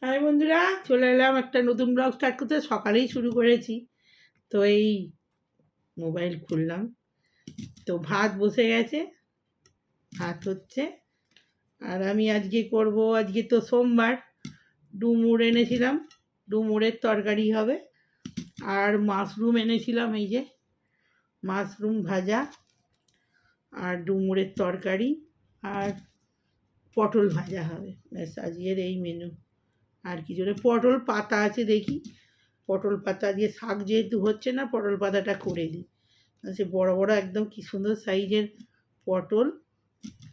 High বন্ধুরা, চলে এলাম একটা নতুন ব্লগ স্টার্ট করতে। সকালেই শুরু করেছি, তো এই মোবাইল খুললাম, তো ভাত বসে গেছে, ভাত হচ্ছে। আর আমি আজকে করব, আজকে তো সোমবার, ডুমুর এনেছিলাম, ডুমুরের তরকারি হবে। আর মাশরুম এনেছিলাম, এই যে মাশরুম ভাজা, আর ডুমুরের তরকারি, আর পটল ভাজা হবে। ব্যাস, আজকের এই মেনু। আর কি জন্য পটল পাতা আছে, দেখি পটল পাতা দিয়ে শাক যেহেতু হচ্ছে না, পটল পাতাটা করে দিই। সে বড় বড় একদম কি সুন্দর সাইজের পটল,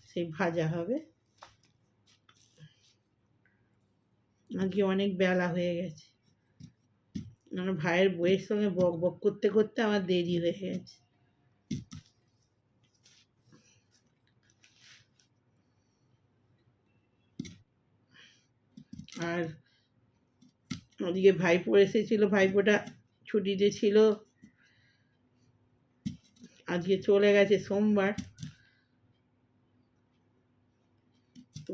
সেই ভাজা হবে। আজকে অনেক বেলা হয়ে গেছে, আমার ভাইয়ের বইয়ের সঙ্গে বক বক করতে করতে আমার দেরি হয়ে গেছে। আর ওদিকে ভাইপো এসেছিলো, ভাইপোটা ছুটিতে ছিল, আজকে চলে গেছে সোমবার।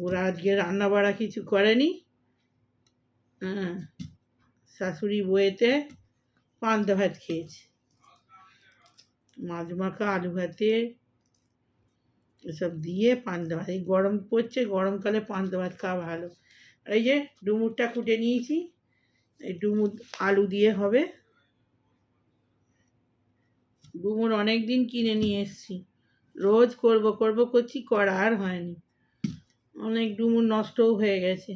ওরা আজকে রান্না বাড়া কিছু করেনি। হ্যাঁ, শাশুড়ি বইয়েতে পান্তা ভাত খেয়েছে, মাছ মাখা আলু ভাতে এসব দিয়ে পান্তা ভাত। এই গরম পড়ছে, গরমকালে পান্তা ভাত খাওয়া ভালো। আর এই যে ডুমুরটা কুটে নিয়েছি, এই ডুমুর আলু দিয়ে হবে। ডুমুর অনেক দিন কিনে নিয়ে এসেছি, রোজ করব করব করছি, করা আর হয়নি। অনেক ডুমুর নষ্টও হয়ে গেছে,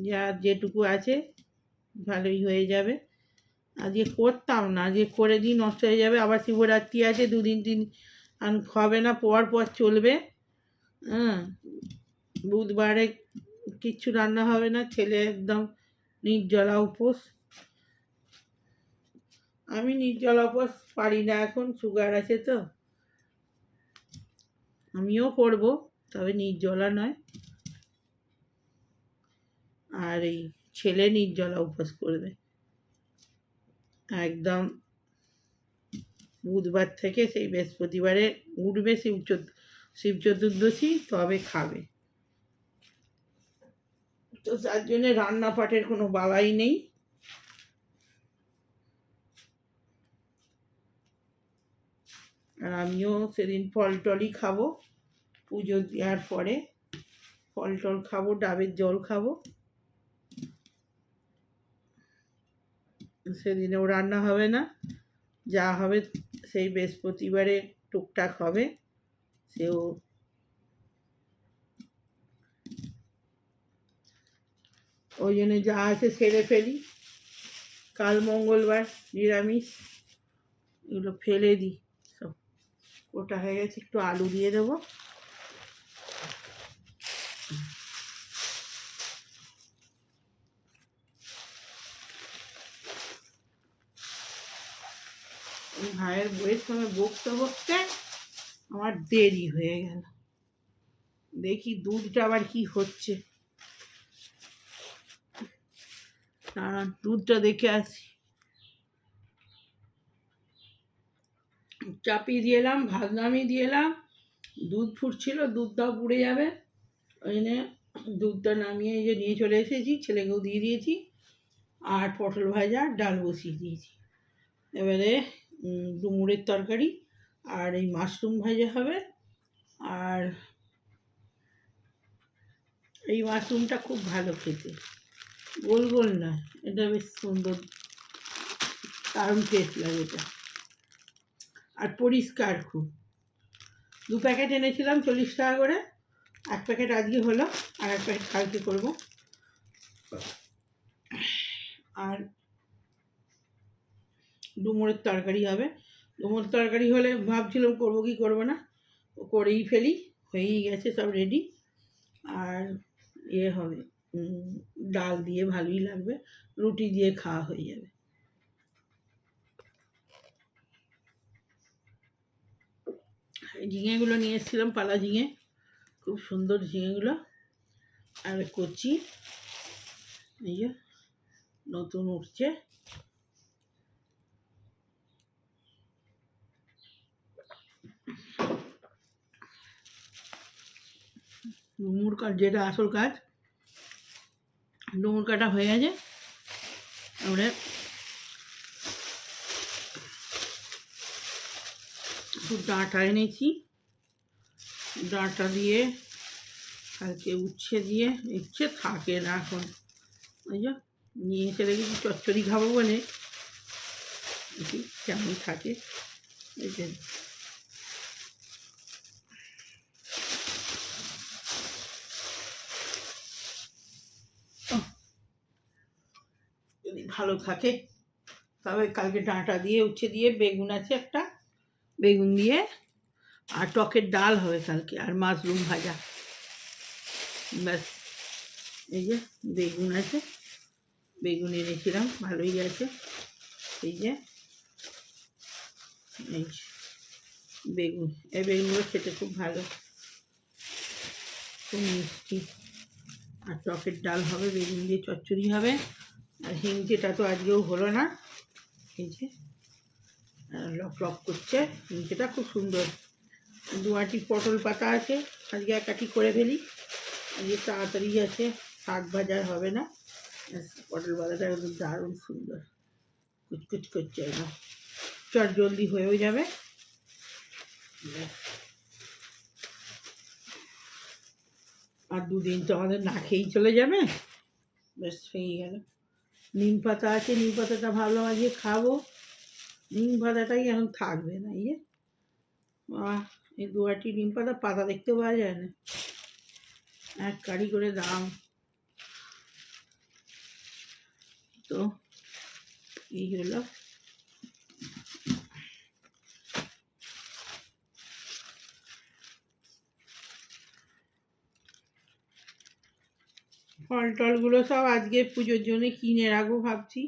যা যেটুকু আছে ভালোই হয়ে যাবে। আজকে করতাম না, আজকে করে দিই, নষ্ট হয়ে যাবে। আবার শিবরাত্রি আছে, দুদিন তিন হবে না, পর পর চলবে। হ্যাঁ, বুধবারে কিচ্ছু রান্না হবে না, ছেলে একদম নির্জলা উপোস। আমি নির্জলা উপোস পারি না, এখন সুগার আছে তো। আমিও করব, তবে নির্জলা নয়। আর এই ছেলে নির্জলা উপোস করবে একদম। বুধবার থেকে সেই বৃহস্পতিবারে উঠবে শিব চতুর্দশী, তবে খাবে। তো তার জন্য রান্না পাটের কোনো বালাই নেই। আর আমিও সেদিন ফল টলই খাবো, পুজো দেওয়ার পরে ফল টল খাবো, ডাবের জল খাবো। সেদিনেও রান্না হবে না, যা হবে সেই বৃহস্পতিবারে টুকটাক হবে, সেও ওই জন্য যা আছে সেরে ফেলি। কাল মঙ্গলবার, নিরামিষ, এগুলো ফেলে দিই সব। ওটা হয়ে গেছে, একটু আলু দিয়ে দেবো। ভাইয়ের বইয়ের সঙ্গে বকতে বকতে আমার দেরি হয়ে গেল। দেখি দুধটা আবার কি হচ্ছে, দুধটা দেখে আসি। চাপিয়ে দিয়ে এলাম, ভাত নামিয়ে দিয়ে এলাম, দুধ ফুটছিল, দুধটাও পুড়ে যাবে, ওই জন্য দুধটা নামিয়ে এই যে নিয়ে চলে এসেছি, ছেলেকেও দিয়ে দিয়েছি। আর পটল ভাজা, ডাল বসিয়ে দিয়েছি। এবারে ডুমুরের তরকারি আর এই মাশরুম ভাজা হবে। আর এই মাশরুমটা খুব ভালো খেতে, গোল গোল না, এটা বেশ সুন্দর, দারুণ টেস্ট লাগে এটা, আর পরিষ্কার খুব। 2 প্যাকেট এনেছিলাম 40 টাকা করে, 1 প্যাকেট আজকে হলো, আর 1 প্যাকেট কালকে করবো। আর ডুমুরের তরকারি হবে। ডুমুর তরকারি হলে ভাবছিলাম করবো কি করবো না, করেই ফেলি, হয়েই গেছে সব রেডি। আর হবে ডাল দিয়ে ভালোই লাগবে, রুটি দিয়ে খাওয়া হয়ে যাবে। এই ঝিঙেগুলো নিয়ে এসেছিলাম, পালা ঝিঙে, খুব সুন্দর ঝিঙেগুলো। আর কচি, এই যে নতুন উঠছে। ডুমুর কাজ, যেটা আসল কাজ, ডুমুর কাটা হয়ে গেছে। আমরা একটু ডাঁটা এনেছি, ডাঁটা দিয়ে কালকে উচ্ছে দিয়ে, উচ্ছে থাকে না এখন, ওই যে নিয়ে এসে রেখেছি চচ্চড়ি খাবো বলে, দেখি কেমন থাকে। এই যে যদি ভালো থাকে তবে কালকে ডাঁটা দিয়ে উচ্ছে দিয়ে, বেগুন আছে একটা, বেগুন দিয়ে আর টকের ডাল হবে কালকে, আর মাশরুম ভাজা, ব্যাস। এই যে বেগুন আছে, বেগুন এনেছিলাম, ভালোই আছে। এই যে এই বেগুন, এই বেগুনগুলো খেতে খুব ভালো, খুব মিষ্টি। আর টকের ডাল হবে, বেগুন দিয়ে চচ্চড়ি হবে। আর হিংচেটা তো আজকেও হলো না, এই যে লক লক করছে, হিংচেটা খুব সুন্দর। দু আঁটি পটল পাতা আছে, আজকে এক আঁটি করে ফেলি, আজকে তাড়াতাড়ি আছে, শাক ভাজা হবে না। পটল পাতাটা একদম দারুণ সুন্দর, কুচকুচ করছে একদম, চট জলদি হয়েও যাবে। আর দুদিন তো আমাদের না খেয়েই চলে যাবে, বেশ হয়ে গেল। নিম পাতা আছে, নিম পাতাটা ভাবলাম আজকে খাবো, নিম পাতাটাই এখন থাকবে না। ইয়ে এই দু আঁটি নিম পাতা, পাতা দেখতে পাওয়া যায় না, এক কারি করে দাম। তো এই হলো ফল টলগুলো সব আজকে পুজোর জন্য কিনে রাখবো ভাবছি।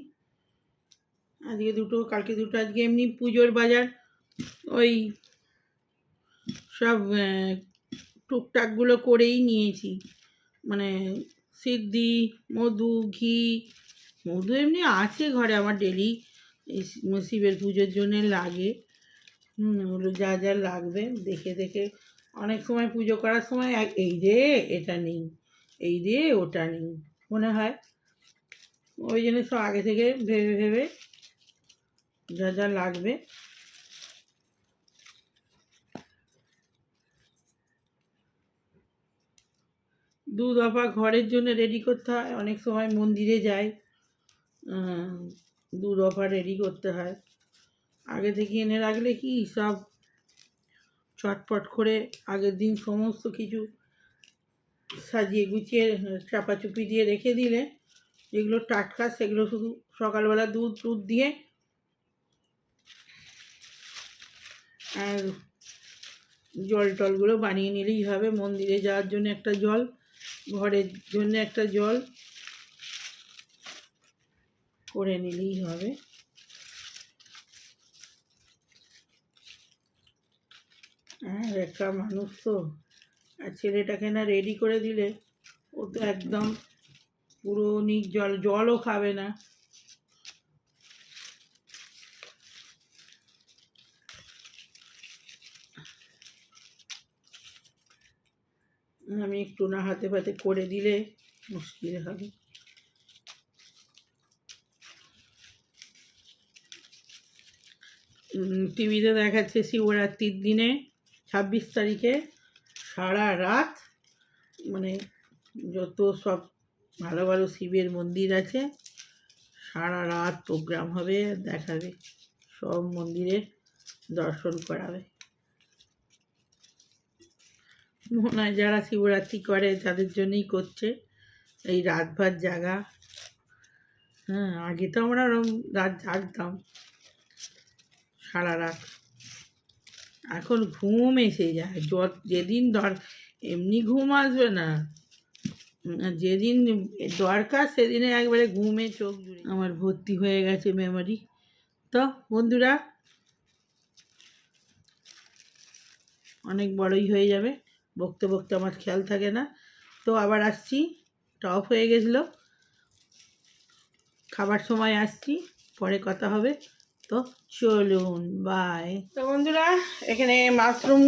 আজকে দুটো, কালকে দুটো, আজকে এমনি পুজোর বাজার ওই সব টুকটাকগুলো করেই নিয়েছি, মানে সিদ্ধি, মধু, ঘি, মধু এমনি আছে ঘরে আমার, ডেলি এই শিবের পুজোর জন্যে লাগে। ওগুলো যা যা লাগবে দেখে দেখে, অনেক সময় পুজো করার সময় এই রে এটা নেই, এই রে ওটা নেই মনে হয়, ওই জন্য সব আগে থেকে ভেবে ভেবে যা যা লাগবে। দু দফা ঘরের জন্য রেডি করতে হয়, অনেক সময় মন্দিরে যাই, দু দফা রেডি করতে হয়। আগে থেকে এনে রাখলে কি সব চটপট করে আগের দিন সমস্ত কিছু সাজিয়ে গুছিয়ে চাপাচুপি দিয়ে রেখে দিলে, যেগুলো টাটকা সেগুলো শুধু সকালবেলা দুধ দিয়ে আর জল টলগুলো বানিয়ে নিলেই হবে। মন্দিরে যাওয়ার জন্য একটা জল, ঘরের জন্য একটা জল করে নিলেই হবে। আর একটা মানুষ তো, আর ছেলেটাকে না রেডি করে দিলে ও তো একদম পুরো নির্জল, জলও খাবে না। আমি একটু না হাতে পাতে করে দিলে মুশকিল হবে। টিভিতে দেখাচ্ছে শিবরাত্রির দিনে 26 তারিখে সারা রাত, মানে যত সব ভালো ভালো শিবের মন্দির আছে সারা রাত প্রোগ্রাম হবে, দেখাবে, সব মন্দিরের দর্শন করাবে। মনে হয় যারা শিবরাত্রি করে তাদের জন্যই করছে, এই রাত ভাত জাগা। হ্যাঁ, আগে তো আমরা রাত জাগতাম সারা রাত, এখন ঘুম এসে যায়, যেদিন এমনি ঘুম আসবে না, যেদিন দরকার সেদিনে একবারে ঘুমে চোখ জুড়ে আমার ভর্তি হয়ে গেছে মেমোরি। তো বন্ধুরা, অনেক বড়ই হয়ে যাবে, বকতে বকতে আমার খেয়াল থাকে না। তো আবার আসছি, টপ হয়ে গেছিলো, খাবার সময় আসছি, পরে কথা হবে। তো চলুন, বাই। তো বন্ধুরা, এখানে মাশরুম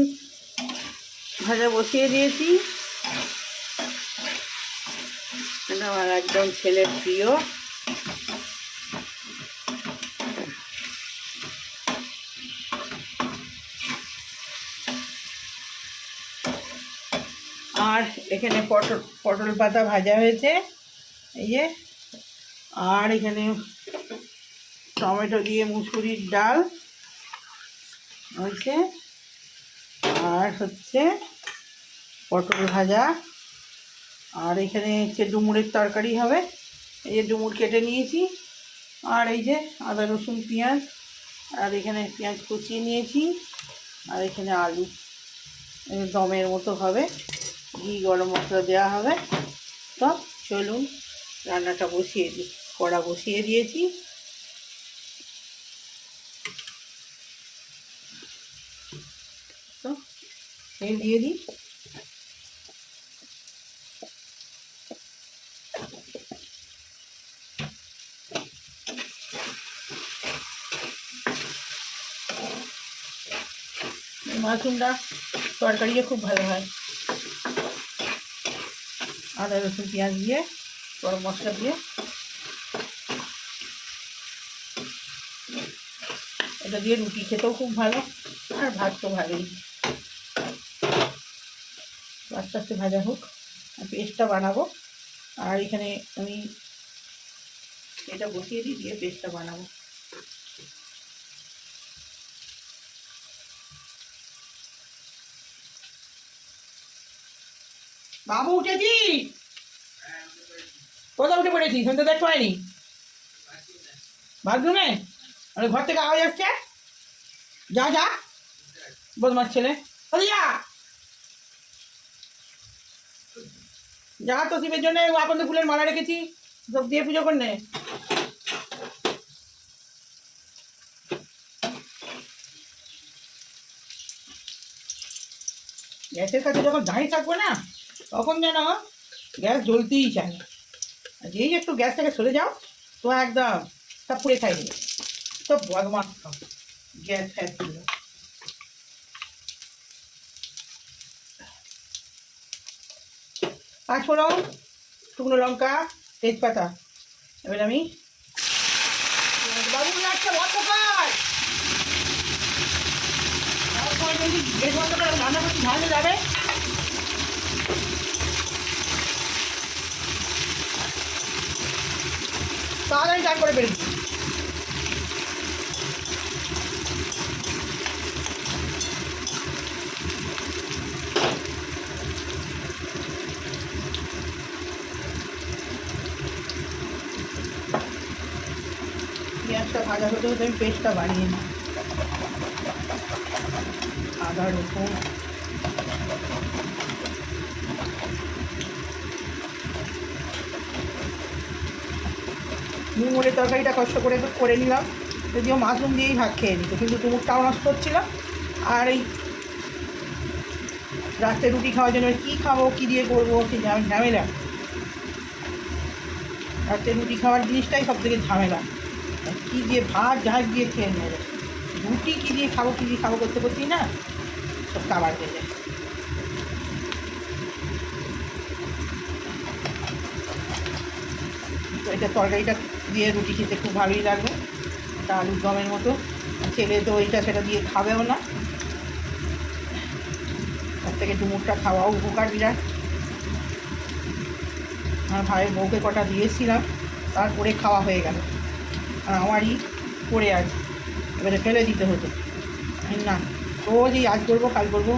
ভাজা বসিয়ে দিয়েছি, আমার একদম ছেলের প্রিয়। আর এখানে পটল পাতা ভাজা হয়েছে এই যে, আর এখানে টমেটো দিয়ে মুসুরির ডাল হয়েছে, আর হচ্ছে পটল ভাজা, আর এখানে হচ্ছে ডুমুরের তরকারি হবে। এই যে ডুমুর কেটে নিয়েছি, আর এই যে আদা রসুন পেঁয়াজ, আর এখানে পেঁয়াজ কুচিয়ে নিয়েছি, আর এখানে আলু দমের মতো হবে, ঘি গরম মশলা দেওয়া হবে। তো চলুন রান্নাটা বসিয়ে দিই। কড়া বসিয়ে দিয়েছি, তো তেল দিয়ে দিই। মাশরুমটা তরকারিও খুব ভালো হয়। আদা রসুন পেঁয়াজ দিয়ে গরম মশলা দিয়ে এটা দিয়ে রুটি খেতেও খুব ভালো, আর ভাত তো ভালোই। আস্তে আস্তে ভাজা হোক, পেস্টটা বানাবো। আর এখানে আমি এটা বসিয়ে দিই, দিয়ে পেস্টটা বানাবো। বাবু উঠেছি? কোথাও উঠে পড়েছি? শুনতে দেখতে পাইনি। বাথরুমে? আরে ঘর থেকে আওয়াজ আসছে। যা যা, বদমাস ছেলে। যা যা, তো শিবের জন্য আকন্দ ফুলের মালা রেখেছি, সব দিয়ে পুজো করনে। গ্যাসের কাছে যখন দাঁড়িয়ে থাকবো না, তখন যেন গ্যাস জ্বলতেই চায় না। যেই একটু গ্যাস থেকে সরে যাও, তো একদম সব পুড়ে খাই দেবে। তো বদমাস সব গ্যাস ফ্যাস দিল। পাঁচফোড়ন, শুকনো লঙ্কা, তেজপাতা। এবার আমি বাবু লাগছে রান্না করতে ঝালে যাবে। তাড়াতাড়ি চান করে বেরিয়েছি। পেঁয়াজটা ভাজা হতে হতে আমি পেস্টটা বানিয়ে নিই। আদা রসুন, ডুমুরের তরকারিটা কষ্ট করে করে নিলাম, যদিও মাশরুম দিয়েই ভাত খেয়ে নিত, কিন্তু ডুমুরটাও নষ্ট হচ্ছিল। আর এই রাত্রে রুটি খাওয়ার জন্য কী খাবো, কী দিয়ে করবো, সেই ঝামেলা। রাত্রে রুটি খাওয়ার জিনিসটাই সব থেকে ঝামেলা। কী দিয়ে ভাত ঝাঁজ দিয়ে খেয়ে নেবে, রুটি কী দিয়ে খাবো করতে করতেই না সব খাবার হয়ে যায়। তো এটা তরকারিটা দিয়ে রুটি খেতে খুব ভালোই লাগবে, এটা আলুর দমের মতো। ছেলে তো এইটা সেটা দিয়ে খাবেও না, তার থেকে ডুমুরটা খাওয়াও উপকার বিরাট। আমার ভাইয়ের বউকে কটা দিয়েছিলাম, তারপরে খাওয়া হয়ে গেল, আর আমারই পড়ে আছে, এবারে ফেলে দিতে হতো না। রোজই আজ করবো কাল করবো।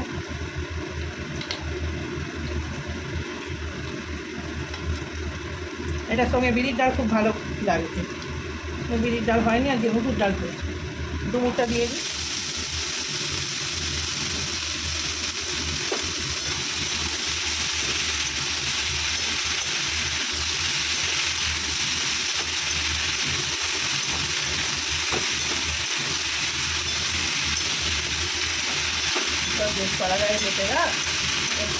এটার সঙ্গে বিরির ডাল খুব ভালো লাগে, বিরির ডাল হয়নি, আর যে মুসুর ডাল করেছি। ডুমুরটা দিয়ে দিই। বেশ কলা গায়ে পেটে রাখ,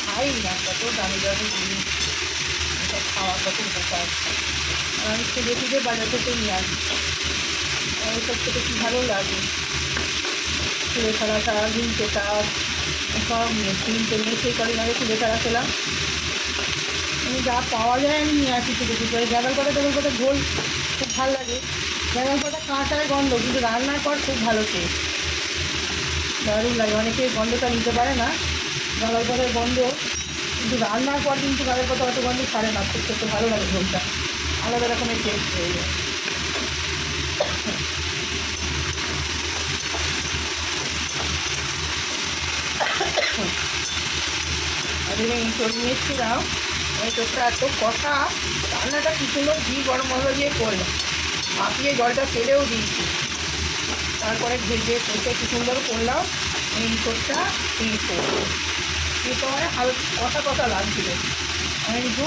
খাই না, কত দামি দামি জিনিস, এসব খাওয়া কত উপকার। আর আমি খুঁজে বাজার থেকে নিয়ে আসি, এসব খেতে কী ভালো লাগে। চুলে ছাড়া সারাদিন পেটার সব নিয়ে সেই কদিন আগে চুলে ছাড়া খেলাম, আমি যা পাওয়া যায় আমি নিয়ে আসি থেকে দুটো গ্যাঁদাল পাতা টেবিল পাতা ঝোল খুব ভালো লাগে। গ্যাঁদাল পাতা কাঁচায় গন্ধ, কিন্তু রান্নার পর খুব ভালো টেস্ট, দারুণ লাগে। অনেকে গন্ধটা নিতে পারে না গাঁদাল পাতার গন্ধ, কিন্তু রান্নার পর কিন্তু গাঁদাল পাতা অত গন্ধ ছাড়ে না, খুব খেতে ভালো লাগে ঝোলটা, আলাদা রকমের টেস্ট হয়ে যায়। আমি এঁচড় নিয়ে এসেছিলাম, এঁচড়টা এত কষা, রান্নাটা কি সুন্দর ঘি গরম মশলা দিয়ে করলাম, ভাপিয়ে জলটা ফেলেও দিয়েছি, তারপরে ভেজে কষে কি সুন্দর করলাম এঁচড়টা। এঁচড় মানে হালকা কষা কষা লাগছিল, কিন্তু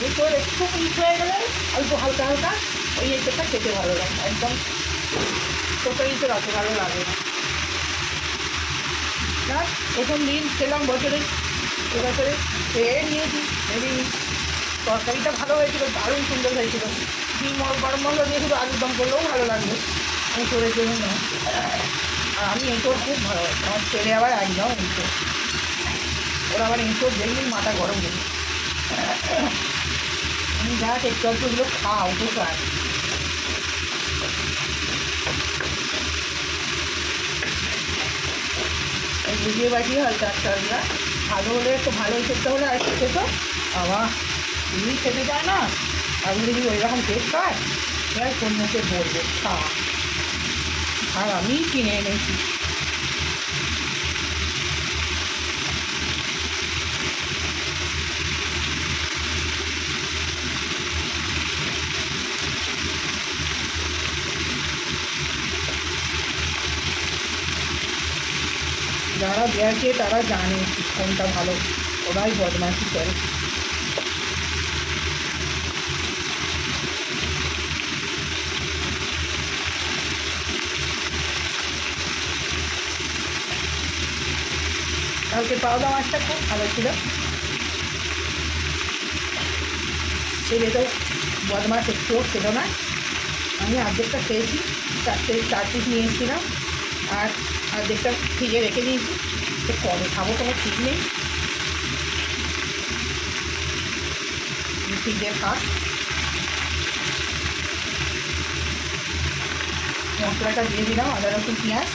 এঁচড় একটু পিস হয়ে গেলে অল্প হালকা হালকা ওই এঁচড়টা খেতে ভালো লাগে, একদম ছোটো এঁচড় অত ভালো লাগে না। প্রথম দিন খেলাম এবছরে খেয়ে নিয়েছি, ভেবে তরকারিটা ভালো হয়েছিল, দারুণ সুন্দর হয়েছিল। ঘি গরম মশলা দিয়ে শুধু আলুর দম করলেও ভালো লাগবে, এঁচড়ের জন্য না। আর আমি এঁচড় খুব ভালো হয়, আমার ছেলে আবার একদম এঁচড়, ওরা আবার এঁচড় দেখলেই মাথা গরম করি। আমি যা একটু একটুগুলো খাওয়া উপকার। বুঝিয়ে বাজিয়ে হয় চারটা ভালো হলে, একটু ভালো খেতে হলে আর একটু খেতো, বাবা তুমি খেতে চায় না, আমি যদি ওই রকম টেস্ট হয় এবার কোন মুখে বলবো খাওয়া। আর আমি কিনে এনেছি। যারা দেখে তারা জানে কোনটা ভালো, ওরাই বদমাশি করে। কালকে পাওদা মাছটা খুব ভালো ছিল, ছেলে তো বদমাছ একটুও ছিল না, আমি অর্ধেকটা খেয়েছি, চার পিস নিয়ে এসেছিলাম, আর অর্ধেকটা ফ্রিজে রেখে দিয়েছি, তো কবে খাবো কোনো ঠিক নেই, ফ্রিজে থাক। মশলাটা দিয়ে দিলাম, আদা রসুন পেঁয়াজ,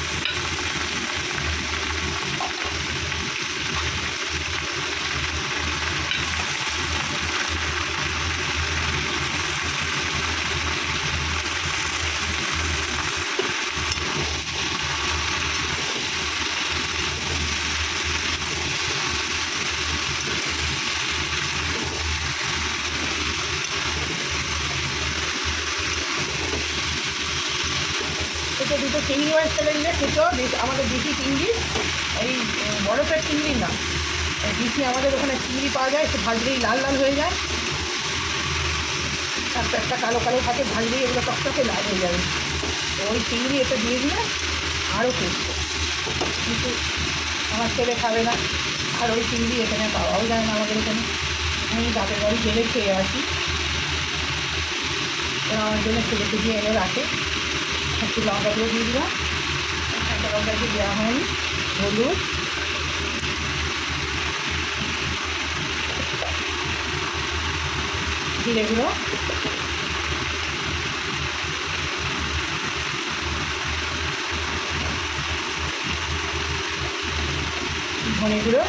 থেকে দুটো চিংড়ি মাছ ফেলে দিলে দুটো আমাদের দেশি চিংড়ি, এই বরফের চিংড়ি না, দেশি আমাদের ওখানে চিংড়ি পাওয়া যায়, সে ভাজলেই লাল লাল হয়ে যায়, একটা একটা কালো কালো থাকে, ভাজলেই এগুলো টকটকে লাল হয়ে যাবে, তো ওই চিংড়ি এটা দিয়ে দিলে আরও টেস্ট। কিন্তু আমার ছেলে খাবে না, আর ওই চিংড়ি এখানে পাওয়াও যায় না আমাদের এখানে, আমি বাপের বাড়ি গেলে খেয়ে আসি, ওরা আমার জন্য ছেলে দিয়ে এনে রাখে। একটু লঙ্কা দিয়ে দিয়ে দিলাম, একটা লঙ্কা দিয়ে দেওয়া হয়নি, হলুদ, জিরে গুঁড়ো, ধনে গুঁড়ো,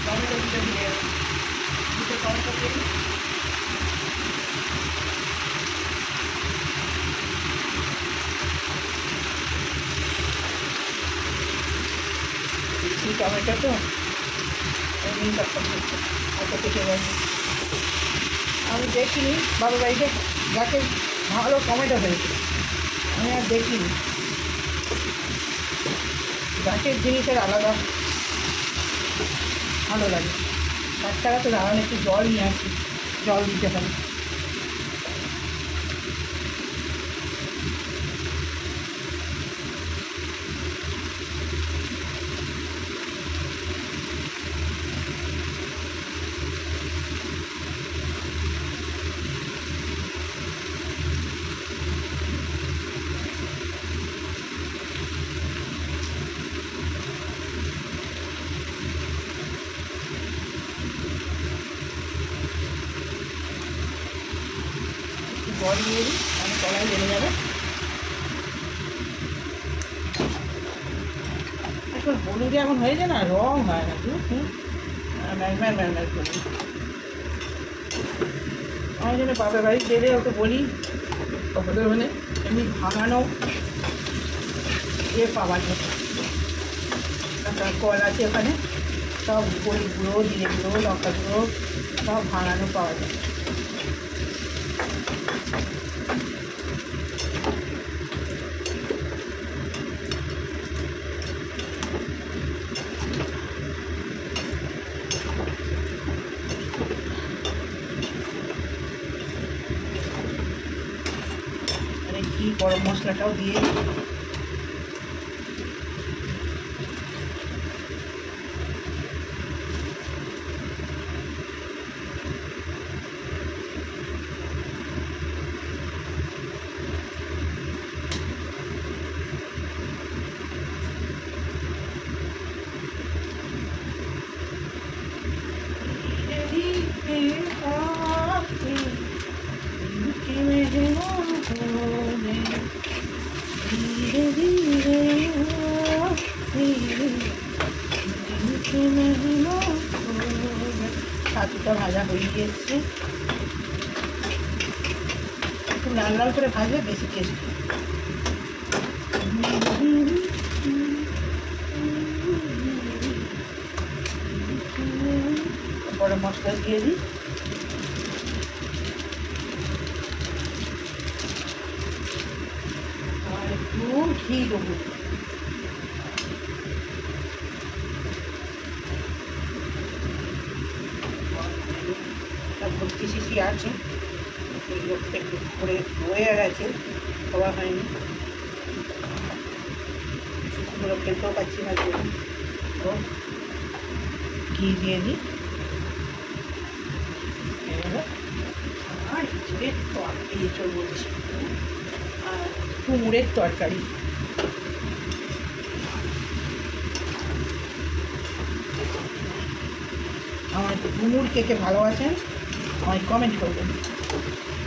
টমেটো দিয়ে দুটো টমেটো দিয়ে টমেটো তো অত কেটে গেছে, আমি দেখিনি বাবার বাড়িতে গাছে ভালো টমেটো হয়েছে, আমি আর দেখিনি, গাছের জিনিসের আলাদা ভালো লাগে। তাছাড়া তো দাঁড়ানো একটু জল নিয়ে আসি, জল দিতে হবে। জল দিয়ে দিই, আমি কড়াই লেগে যাবে। এখন হলুদে এমন হয়েছে না, রং হয় না, ম্যার ম্যার করি। আমার জন্য বাপের বাড়ি গেলে ওকে বলি ওদের মানে এমনি ভাঙানো পাওয়া যায়, একটা কল আছে ওখানে, সব হলুদ গুঁড়ো, জিরে গুঁড়ো, লঙ্কা গুঁড়ো সব ভাঙানো পাওয়া যায়। ঘি গরম মশলাটাও দিয়ে ছাতুটা ভাজা হয়ে গিয়েছে, একটু লাল লাল করে ভাজলে বেশি টেস্ট। গরম মশলা দিয়ে দিই, আর একটু ঘি দেবো। ভর্তি শিশি আছে, একটু করে রয়ে গেছে, খাওয়া হয়নি, শিশুগুলো খেলতেও পাচ্ছি না। তো ঘি দিয়ে দিই। আর ইঁচড়ের তরকারি, এঁচড় বলছি, আর কুমড়ের তরকারি। আমার কুমড় কে কে ভালোবাসেন আমায় কমেন্ট করবেন,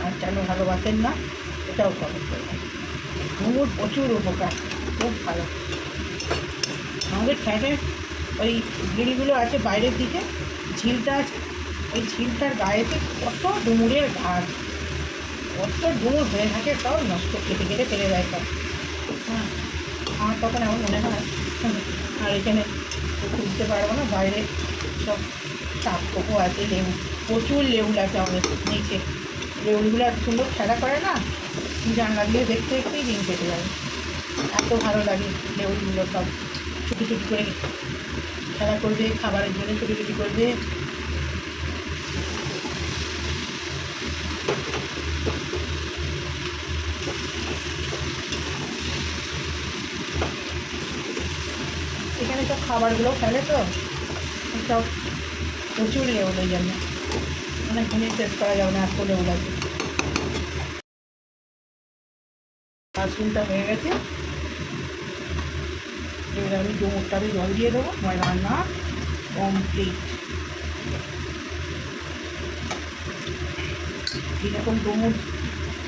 আর কেন ভালোবাসেন না এটাও কমেন্ট করবেন। কুমড় প্রচুর উপকার, খুব ভালো। আমাদের ফ্ল্যাটের ওই গিড়িগুলো আছে বাইরের দিকে, ঝিলটা আছে, ওই ঝিলটার গায়েতে কত ডুমুরের গাছ, কত ডুমুর হয়ে থাকে, সব নষ্ট কেটে কেটে ফেলে দেয় সব। হ্যাঁ, আমার তখন এমন মনে হয়। আর এখানে খুঁজতে পারবো না, বাইরে সব সাপ কোকো আছে, লেবু, প্রচুর লেবু আছে আমাদের নিচে। লেবুগুলো এত সুন্দর খেলা করে না, জানলা দিয়ে দেখতে দেখতেই দিন কেটে যাবে, এত ভালো লাগে। লেবুগুলো সব ছুটি ছুটি করে খেলা করবে, খাবারের জন্য ছুটি ছুটি করবে। এখানে সব খাবারগুলো ফেলে তো, সব প্রচুর লেবু, ওই জন্য অনেক জিনিস শেষ করা যাবে না, এত লেবু লাগে। মাশরুমটা হয়ে গেছে, এবার আমি ডুমুরটাতে জল দিয়ে দেবো, আমার রান্না কমপ্লিট। এরকম ডুমুর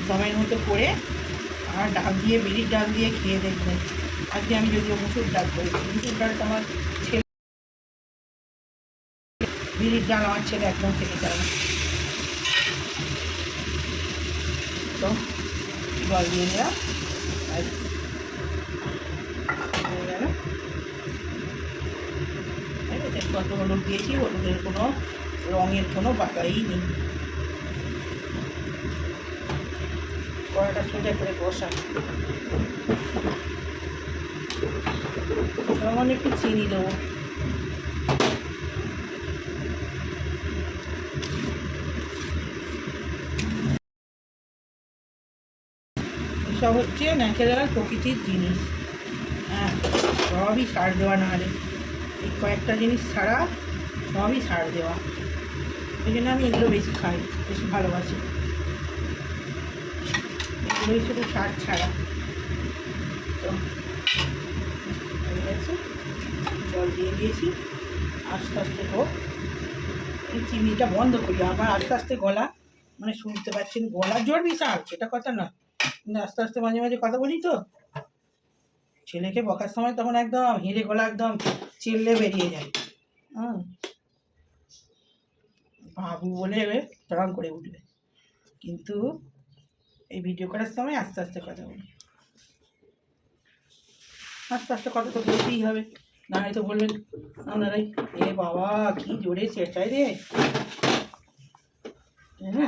দমের মতো করে আর ডাল দিয়ে, বিড়ির ডাল দিয়ে খেয়ে দেখবেন। আজকে আমি যদিও মুসুর ডাল করেছি, মুসুর ডালটা আমার ছেলে, বিড়ির ডাল আমার ছেলে একদম খেতে চায় না। তো জল দিয়ে দিলাম, কত হলুদ দিয়েছি, হলুদের কোনো রঙের কোনো বাটাই নেই। কড়াটা সোজা করে বসা, সামান্য একটু চিনি দেবো। সব হচ্ছে ন্যাচারাল প্রকৃতির জিনিস, হ্যাঁ, সবই সার দেওয়া, না হলে এই কয়েকটা জিনিস ছাড়া সবই সার দেওয়া। ওই জন্য আমি এগুলো বেশি খাই, বেশি ভালোবাসি, এগুলোই শুধু সার ছাড়া। তো হয়ে গেছে, জল দিয়ে দিয়েছি, আস্তে আস্তে হোক। এই চিমনিটা বন্ধ করি, আবার আস্তে আস্তে গলা মানে শুনতে পাচ্ছেন গলার জোর বিশাল, সেটা কথা না, কিন্তু আস্তে আস্তে মাঝে মাঝে কথা বলি তো, ছেলেকে বকার সময় তখন একদম হেঁড়ে গলা একদম চিল্লে বেরিয়ে যায়। হুম, বাবু বলে তরং করে উঠবে, কিন্তু এই ভিডিও করার সময় আস্তে আস্তে কথা বলি। আস্তে আস্তে কথা তো বলতেই হবে, না হয়তো বলবেন আপনারাই, এ বাবা কি জোরে চেঁচাই রে, তাই না?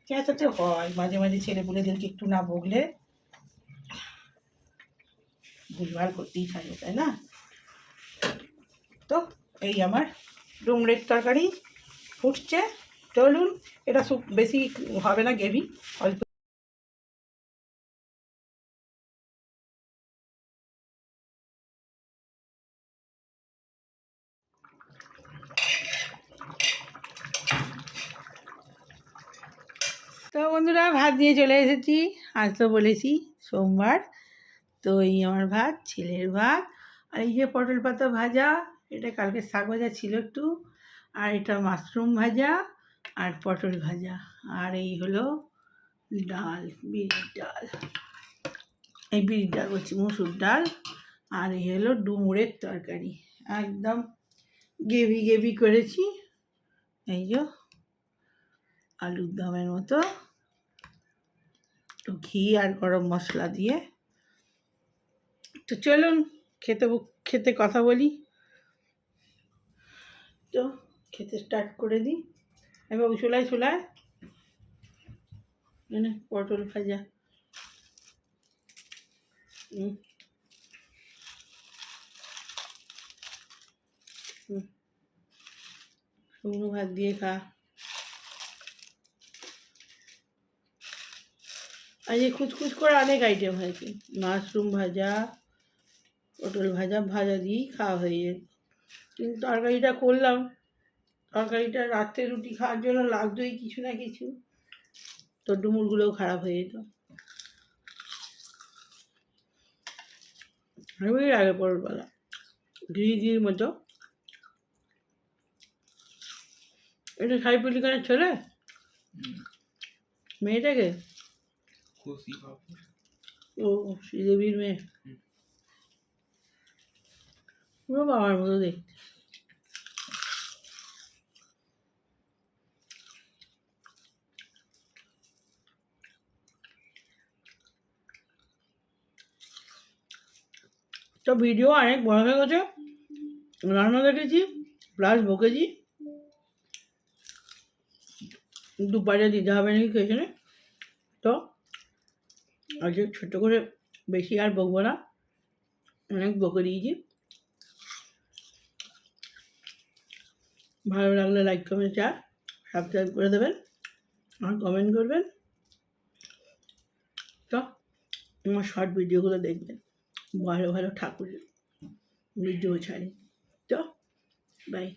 চেঁচাতে হয় মাঝে মাঝে, ছেলেপুলেদেরকে একটু না বকলে ভুলভাল করতেই থাকে, তাই না? তো এই আমার ডুমুরের তরকারি ফুটছে, চলুন, এটা বেশি হবে না গ্রেভি, অল্প। তো বন্ধুরা, ভাত দিয়ে চলে এসেছি। আজ তো বলেছি সোমবার, তো এই আমার ভাত, ছেলের ভাত, আর এই যে পটল পাতা ভাজা, এটা কালকে শাক ভাজা ছিল একটু, আর এটা মাশরুম ভাজা আর পটল ভাজা, আর এই হলো ডাল, বিরির ডাল, এই বিরির ডাল বলছি, মুসুর ডাল, আর এই হলো ডুমুরের তরকারি, একদম গ্রেভি গ্রেভি করেছি, এই যে আলুর দমের মতো, একটু ঘি আর গরম মশলা দিয়ে। তো চলুন খেতে কথা বলি, তো খেতে স্টার্ট করে দিই। এবার চুলায় পটল ভাজা, শুকনো ভাত দিয়ে খা। আজকে খুচখুচ করে অনেক আইটেম হয়েছে, মাশরুম ভাজা, পটল ভাজা, ভাজা দিয়েই খাওয়া হয়ে যায়, কিন্তু তরকারিটা করলাম, তরকারিটা রাত্রে রুটি খাওয়ার জন্য লাগতোই কিছু না কিছু, তো ডুমুরগুলোও খারাপ হয়ে যেত। আমি আগে পরবেলা ঘির মতো, এটা সাইফুল খানের ছেলে, মেয়েটাকে, ও শ্রীদেবীর মেয়ে, পুরো বাবার মতো দেখতে। তো ভিডিও অনেক বড় হয়ে গেছে, রান্না দেখেছি প্লাস বকেছি, দুপারে দিতে হবে নাকি খেয়েছে, তো আজকে ছোটো করে বেশি আর বকবো না, অনেক বকে দিয়েছি। ভালো লাগলে লাইক কমেন্ট শেয়ার সাবস্ক্রাইব করে দেবেন আর কমেন্ট করবেন, তো আমার শর্ট ভিডিওগুলো দেখবেন, ভালো ভালো ঠাকুরের ভিডিও ছাড়ি, তো বাই।